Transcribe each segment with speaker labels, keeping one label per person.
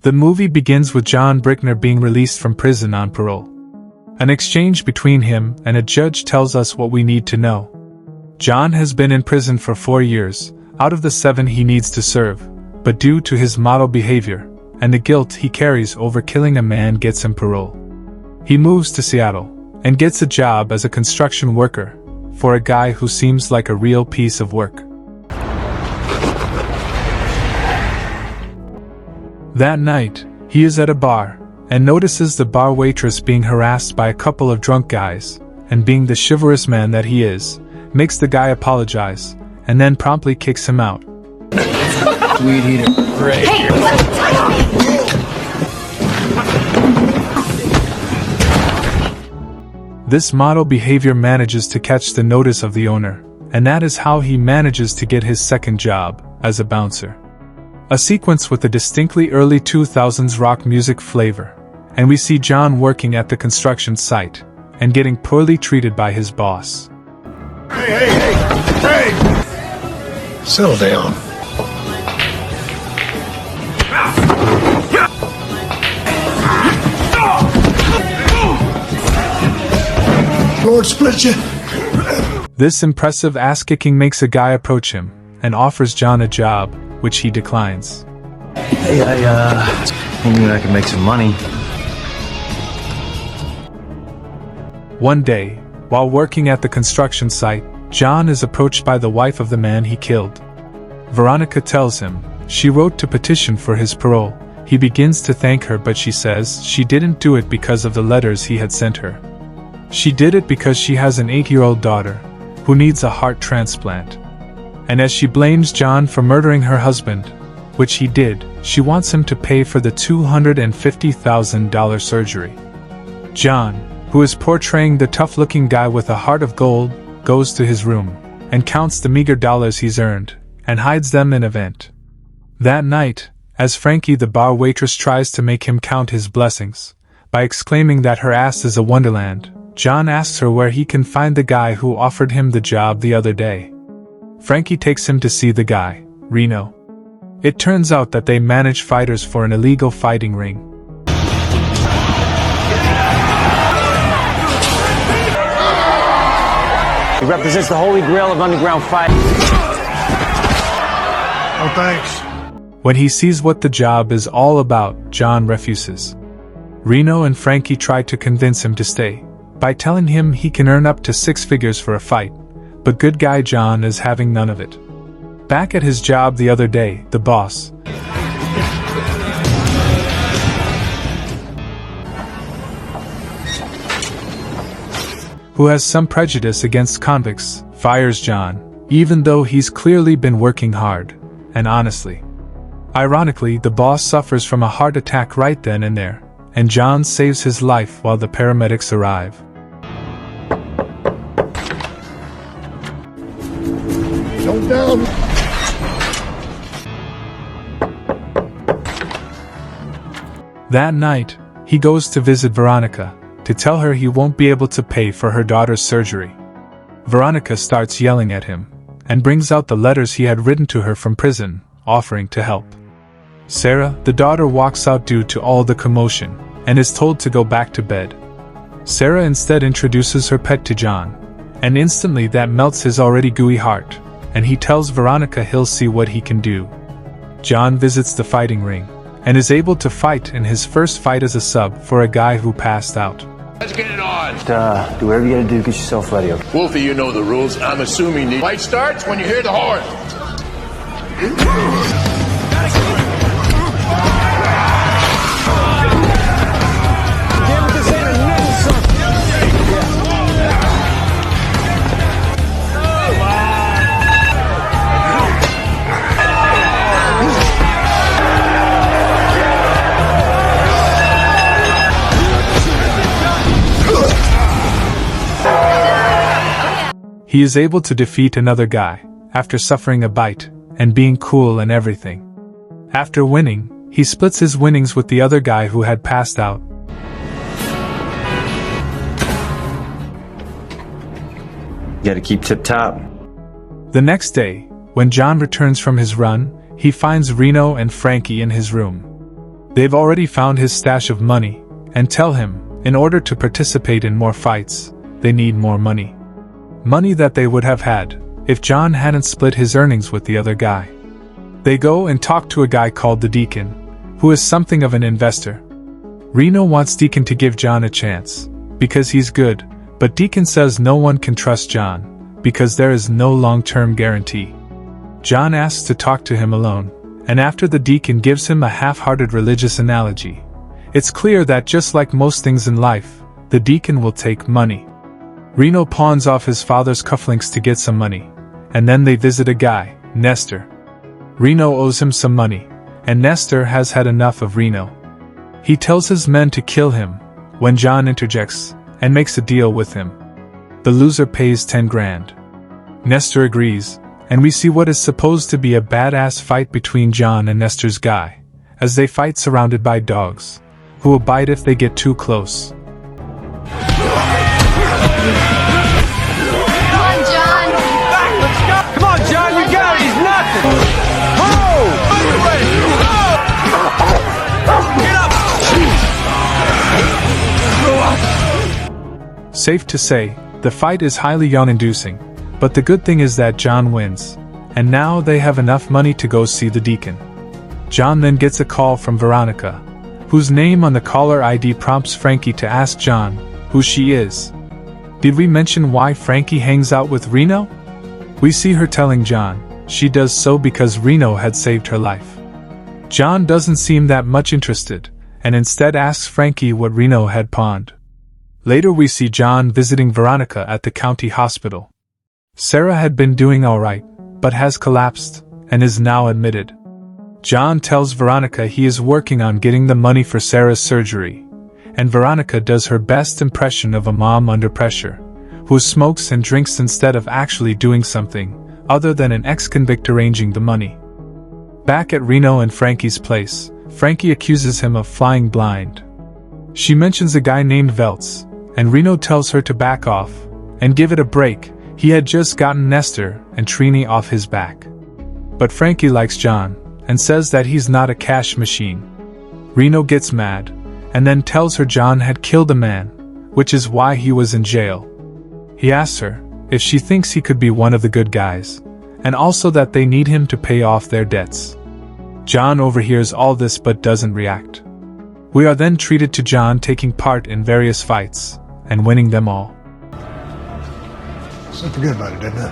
Speaker 1: The movie begins with John Brickner being released from prison on parole. An exchange between him and a judge tells us what we need to know. John has been in prison for 4 years, out of the 7 he needs to serve, but due to his model behavior, and the guilt he carries over killing a man gets him parole. He moves to Seattle, and gets a job as a construction worker, for a guy who seems like a real piece of work. That night, he is at a bar, and notices the bar waitress being harassed by a couple of drunk guys, and being the chivalrous man that he is, makes the guy apologize, and then promptly kicks him out.
Speaker 2: Weed eater. Great. Hey,
Speaker 1: This model behavior manages to catch the notice of the owner, and that is how he manages to get his second job, as a bouncer. A sequence with a distinctly early 2000s rock music flavor, and we see John working at the construction site, and getting poorly treated by his boss.
Speaker 2: Hey! Settle down. Lord split you.
Speaker 1: This impressive ass-kicking makes a guy approach him, and offers John a job, which he declines.
Speaker 3: Hey, I knew I could make some money.
Speaker 1: One day, while working at the construction site, John is approached by the wife of the man he killed. Veronica tells him she wrote to petition for his parole. He begins to thank her, but she says she didn't do it because of the letters he had sent her. She did it because she has an 8-year-old daughter, who needs a heart transplant. And as she blames John for murdering her husband, which he did, she wants him to pay for the $250,000 surgery. John, who is portraying the tough-looking guy with a heart of gold, goes to his room, and counts the meager dollars he's earned, and hides them in a vent. That night, as Frankie the bar waitress tries to make him count his blessings, by exclaiming that her ass is a wonderland, John asks her where he can find the guy who offered him the job the other day. Frankie takes him to see the guy, Reno. It turns out that they manage fighters for an illegal fighting ring.
Speaker 3: He represents the holy grail of underground fighting.
Speaker 2: Oh, thanks.
Speaker 1: When he sees what the job is all about, John refuses. Reno and Frankie try to convince him to stay, by telling him he can earn up to 6 figures for a fight, but good guy John is having none of it. Back at his job the other day, the boss, who has some prejudice against convicts, fires John, even though he's clearly been working hard, and honestly. Ironically, the boss suffers from a heart attack right then and there, and John saves his life while the paramedics arrive.
Speaker 2: Don't down.
Speaker 1: That night, he goes to visit Veronica, to tell her he won't be able to pay for her daughter's surgery. Veronica starts yelling at him, and brings out the letters he had written to her from prison, offering to help. Sarah, the daughter, walks out due to all the commotion, and is told to go back to bed. Sarah instead introduces her pet to John, and instantly that melts his already gooey heart, and he tells Veronica he'll see what he can do. John visits the fighting ring, and is able to fight in his first fight as a sub for a guy who passed out.
Speaker 4: Let's get it on.
Speaker 3: Do whatever you gotta do, get yourself ready, okay?
Speaker 4: Wolfie, you know the rules. I'm assuming the fight starts when you hear the horn.
Speaker 1: He is able to defeat another guy, after suffering a bite, and being cool and everything. After winning, he splits his winnings with the other guy who had passed out.
Speaker 3: You gotta keep tip-top.
Speaker 1: The next day, when John returns from his run, he finds Reno and Frankie in his room. They've already found his stash of money, and tell him, in order to participate in more fights, they need more money. Money that they would have had, if John hadn't split his earnings with the other guy. They go and talk to a guy called the Deacon, who is something of an investor. Reno wants Deacon to give John a chance, because he's good, but Deacon says no one can trust John, because there is no long-term guarantee. John asks to talk to him alone, and after the Deacon gives him a half-hearted religious analogy, it's clear that just like most things in life, the Deacon will take money. Reno pawns off his father's cufflinks to get some money, and then they visit a guy, Nestor. Reno owes him some money, and Nestor has had enough of Reno. He tells his men to kill him, when John interjects and makes a deal with him. The loser pays 10 grand. Nestor agrees, and we see what is supposed to be a badass fight between John and Nestor's guy, as they fight surrounded by dogs, who will bite if they get too close.
Speaker 5: Come on, John!
Speaker 6: Come on, John, you got it! He's nothing!
Speaker 1: Safe to say, the fight is highly yawn-inducing, but the good thing is that John wins, and now they have enough money to go see the Deacon. John then gets a call from Veronica, whose name on the caller ID prompts Frankie to ask John who she is. Did we mention why Frankie hangs out with Reno? We see her telling John she does so because Reno had saved her life. John doesn't seem that much interested, and instead asks Frankie what Reno had pawned. Later we see John visiting Veronica at the county hospital. Sarah had been doing alright, but has collapsed, and is now admitted. John tells Veronica he is working on getting the money for Sarah's surgery, and Veronica does her best impression of a mom under pressure, who smokes and drinks instead of actually doing something other than an ex-convict arranging the money. Back at Reno and Frankie's place, Frankie accuses him of flying blind. She mentions a guy named Veltz, and Reno tells her to back off and give it a break. He had just gotten Nestor and Trini off his back. But Frankie likes John and says that he's not a cash machine. Reno gets mad and then tells her John had killed a man, which is why he was in jail. He asks her if she thinks he could be one of the good guys, and also that they need him to pay off their debts. John overhears all this but doesn't react. We are then treated to John taking part in various fights and winning them all.
Speaker 2: So forget about it, didn't I?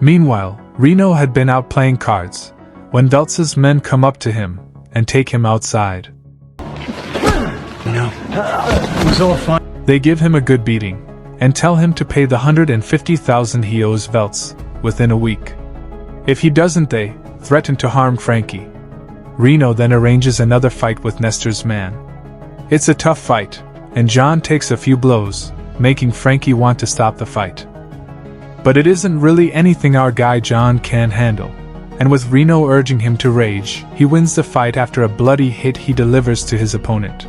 Speaker 1: Meanwhile, Reno had been out playing cards, when Veltz's men come up to him and take him outside.
Speaker 3: No. It was all fun.
Speaker 1: They give him a good beating, and tell him to pay the $150,000 he owes Veltz within a week. If he doesn't, they threaten to harm Frankie. Reno then arranges another fight with Nestor's man. It's a tough fight, and John takes a few blows, making Frankie want to stop the fight. But it isn't really anything our guy John can handle, and with Reno urging him to rage, he wins the fight after a bloody hit he delivers to his opponent.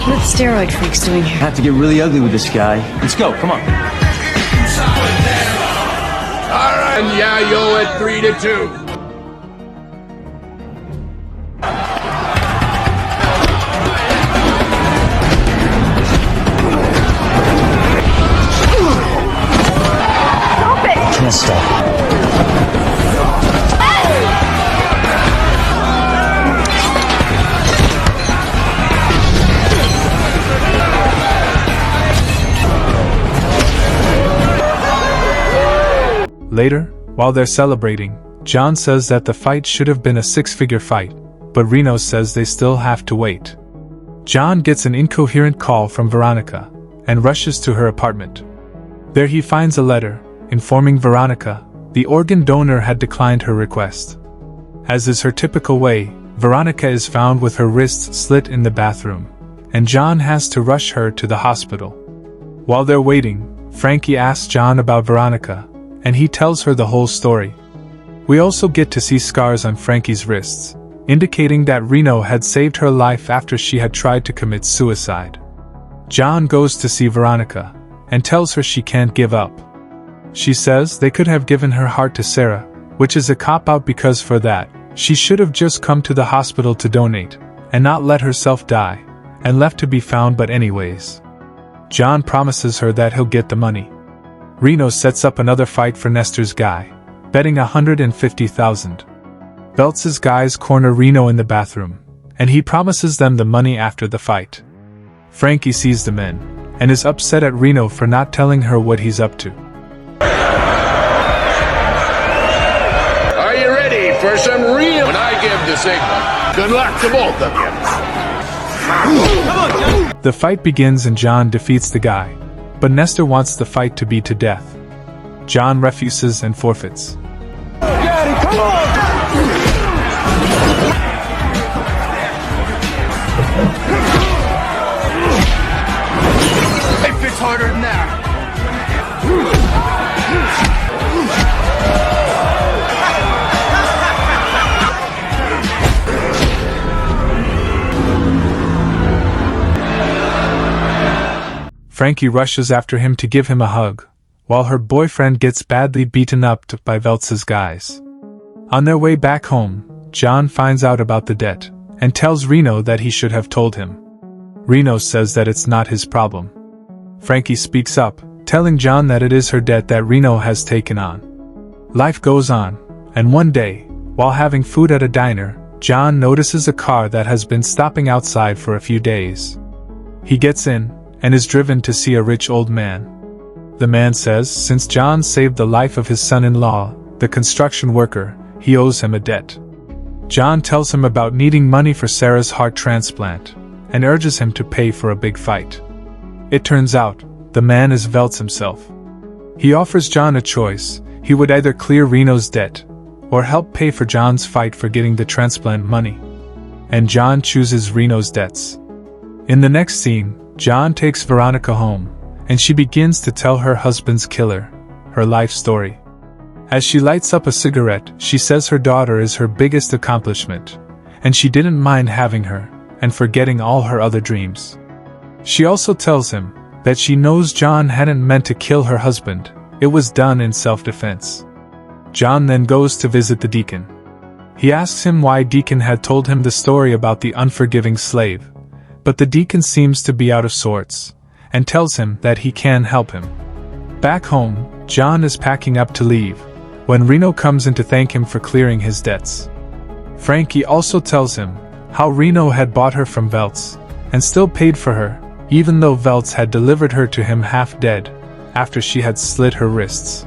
Speaker 5: What steroid freak's doing here?
Speaker 3: Have to get really ugly with this guy. Let's go, come on.
Speaker 4: All right, and yeah, yo at 3-2.
Speaker 3: Can't stop.
Speaker 1: Later, while they're celebrating, John says that the fight should have been a six-figure fight, but Reno says they still have to wait. John gets an incoherent call from Veronica and rushes to her apartment. There he finds a letter informing Veronica the organ donor had declined her request. As is her typical way, Veronica is found with her wrists slit in the bathroom, and John has to rush her to the hospital. While they're waiting, Frankie asks John about Veronica, and he tells her the whole story. We also get to see scars on Frankie's wrists, indicating that Reno had saved her life after she had tried to commit suicide. John goes to see Veronica and tells her she can't give up. She says they could have given her heart to Sarah, which is a cop-out because for that, she should have just come to the hospital to donate, and not let herself die, and left to be found. But anyways, John promises her that he'll get the money. Reno sets up another fight for Nestor's guy, betting $150,000. Beltz's guys corner Reno in the bathroom, and he promises them the money after the fight. Frankie sees the men, and is upset at Reno for not telling her what he's up to.
Speaker 4: Are you ready for some real? When I give the signal, good luck to both of you.
Speaker 1: The fight begins and John defeats the guy, but Nestor wants the fight to be to death. John refuses and forfeits.
Speaker 6: Daddy, come on! It fits harder than that.
Speaker 1: Frankie rushes after him to give him a hug, while her boyfriend gets badly beaten up by Beltz's guys. On their way back home, John finds out about the debt, and tells Reno that he should have told him. Reno says that it's not his problem. Frankie speaks up, telling John that it is her debt that Reno has taken on. Life goes on, and one day, while having food at a diner, John notices a car that has been stopping outside for a few days. He gets in, and is driven to see a rich old man. The man says since John saved the life of his son-in-law, the construction worker, he owes him a debt. John tells him about needing money for Sarah's heart transplant, and urges him to pay for a big fight. It turns out, the man is Veltz himself. He offers John a choice: he would either clear Reno's debt, or help pay for John's fight for getting the transplant money. And John chooses Reno's debts. In the next scene, John takes Veronica home, and she begins to tell her husband's killer her life story. As she lights up a cigarette, she says her daughter is her biggest accomplishment, and she didn't mind having her, and forgetting all her other dreams. She also tells him that she knows John hadn't meant to kill her husband, it was done in self-defense. John then goes to visit the deacon. He asks him why Deacon had told him the story about the unforgiving slave, but the deacon seems to be out of sorts, and tells him that he can help him. Back home, John is packing up to leave, when Reno comes in to thank him for clearing his debts. Frankie also tells him how Reno had bought her from Veltz, and still paid for her, even though Veltz had delivered her to him half dead, after she had slit her wrists.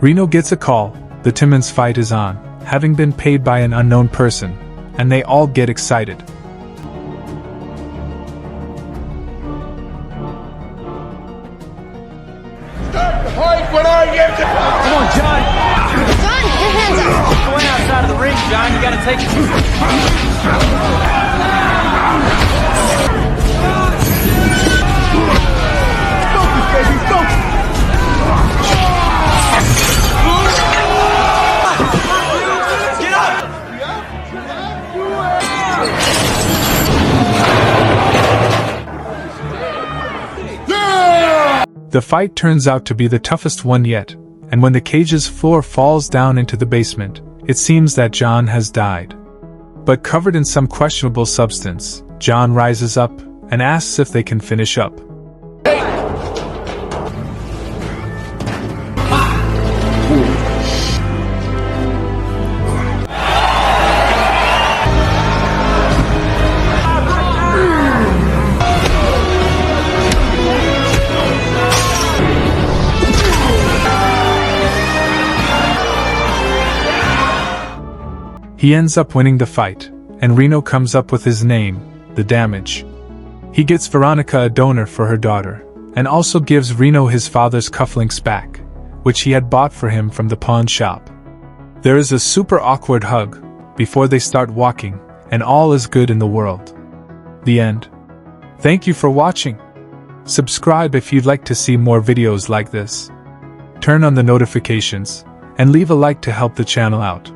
Speaker 1: Reno gets a call, the Timmons fight is on, having been paid by an unknown person, and they all get excited.
Speaker 4: Start the fight when I give the...
Speaker 6: Come on, John!
Speaker 5: John, your hands up!
Speaker 6: Going outside of the ring, John. You gotta take it.
Speaker 1: The fight turns out to be the toughest one yet, and when the cage's floor falls down into the basement, it seems that John has died. But covered in some questionable substance, John rises up and asks if they can finish up. He ends up winning the fight, and Reno comes up with his name, The Damage. He gets Veronica a donor for her daughter, and also gives Reno his father's cufflinks back, which he had bought for him from the pawn shop. There is a super awkward hug, before they start walking, and all is good in the world. The end. Thank you for watching. Subscribe if you'd like to see more videos like this. Turn on the notifications, and leave a like to help the channel out.